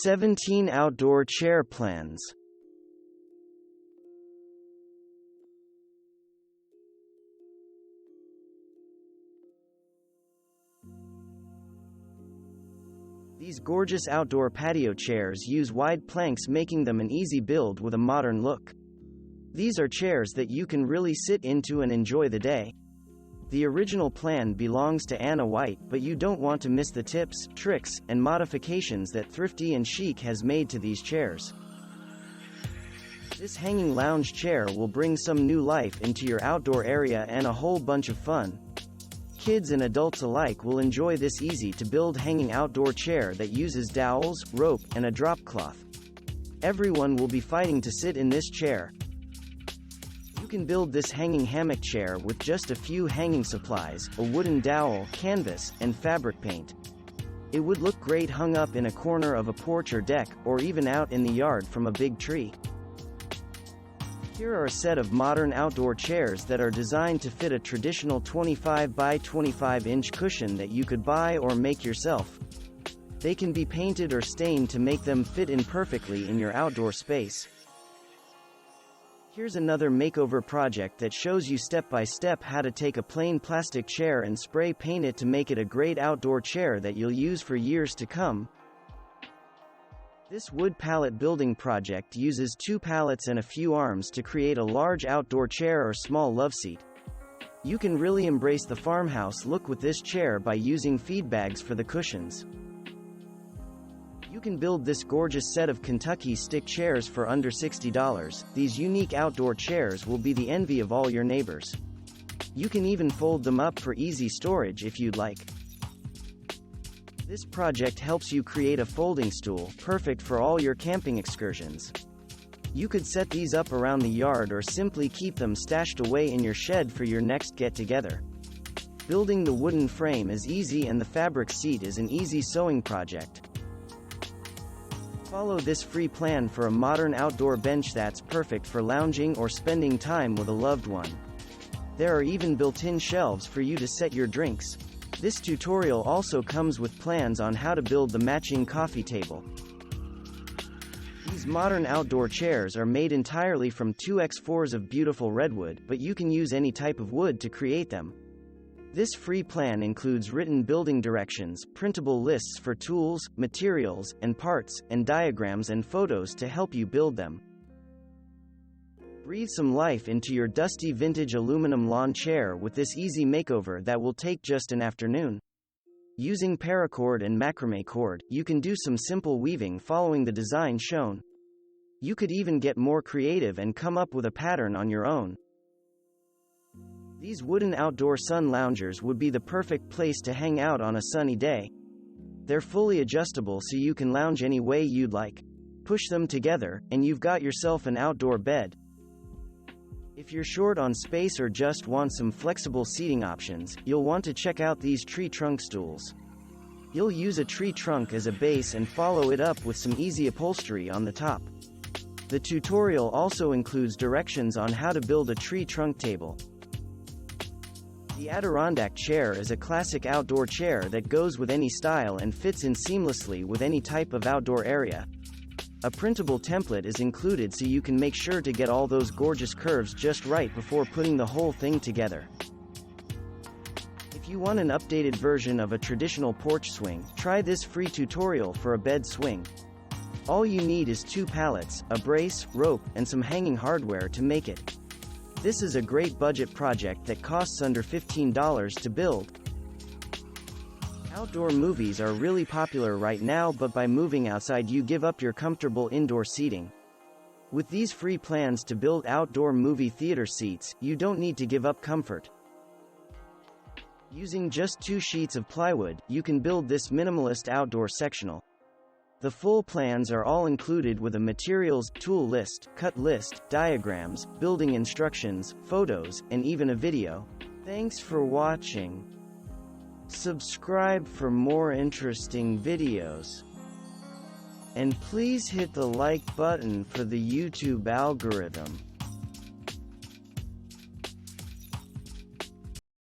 17 Outdoor Chair Plans. These gorgeous outdoor patio chairs use wide planks, making them an easy build with a modern look. These are chairs that you can really sit into and enjoy the day. The original plan belongs to Anna White, but you don't want to miss the tips, tricks, and modifications that Thrifty and Chic has made to these chairs. This hanging lounge chair will bring some new life into your outdoor area and a whole bunch of fun. Kids and adults alike will enjoy this easy-to-build hanging outdoor chair that uses dowels, rope, and a drop cloth. Everyone will be fighting to sit in this chair. You can build this hanging hammock chair with just a few hanging supplies, a wooden dowel, canvas, and fabric paint. It would look great hung up in a corner of a porch or deck, or even out in the yard from a big tree. Here are a set of modern outdoor chairs that are designed to fit a traditional 25 by 25 inch cushion that you could buy or make yourself. They can be painted or stained to make them fit in perfectly in your outdoor space. Here's another makeover project that shows you step by step how to take a plain plastic chair and spray paint it to make it a great outdoor chair that you'll use for years to come. This wood pallet building project uses 2 pallets and a few arms to create a large outdoor chair or small loveseat. You can really embrace the farmhouse look with this chair by using feed bags for the cushions. You can build this gorgeous set of Kentucky stick chairs for under $60. These unique outdoor chairs will be the envy of all your neighbors. You can even fold them up for easy storage if you'd like. This project helps you create a folding stool, perfect for all your camping excursions. You could set these up around the yard or simply keep them stashed away in your shed for your next get-together. Building the wooden frame is easy and the fabric seat is an easy sewing project. Follow this free plan for a modern outdoor bench that's perfect for lounging or spending time with a loved one. There are even built-in shelves for you to set your drinks. This tutorial also comes with plans on how to build the matching coffee table. These modern outdoor chairs are made entirely from 2x4s of beautiful redwood, but you can use any type of wood to create them. This free plan includes written building directions, printable lists for tools, materials, and parts, and diagrams and photos to help you build them. Breathe some life into your dusty vintage aluminum lawn chair with this easy makeover that will take just an afternoon. Using paracord and macrame cord, you can do some simple weaving following the design shown. You could even get more creative and come up with a pattern on your own. These wooden outdoor sun loungers would be the perfect place to hang out on a sunny day. They're fully adjustable so you can lounge any way you'd like. Push them together, and you've got yourself an outdoor bed. If you're short on space or just want some flexible seating options, you'll want to check out these tree trunk stools. You'll use a tree trunk as a base and follow it up with some easy upholstery on the top. The tutorial also includes directions on how to build a tree trunk table. The Adirondack chair is a classic outdoor chair that goes with any style and fits in seamlessly with any type of outdoor area. A printable template is included so you can make sure to get all those gorgeous curves just right before putting the whole thing together. If you want an updated version of a traditional porch swing, try this free tutorial for a bed swing. All you need is 2 pallets, a brace, rope, and some hanging hardware to make it. This is a great budget project that costs under $15 to build. Outdoor movies are really popular right now, but by moving outside you give up your comfortable indoor seating. With these free plans to build outdoor movie theater seats, you don't need to give up comfort. Using just 2 sheets of plywood, you can build this minimalist outdoor sectional. The full plans are all included with a materials, tool list, cut list, diagrams, building instructions, photos, and even a video. Thanks for watching. Subscribe for more interesting videos. And please hit the like button for the YouTube algorithm.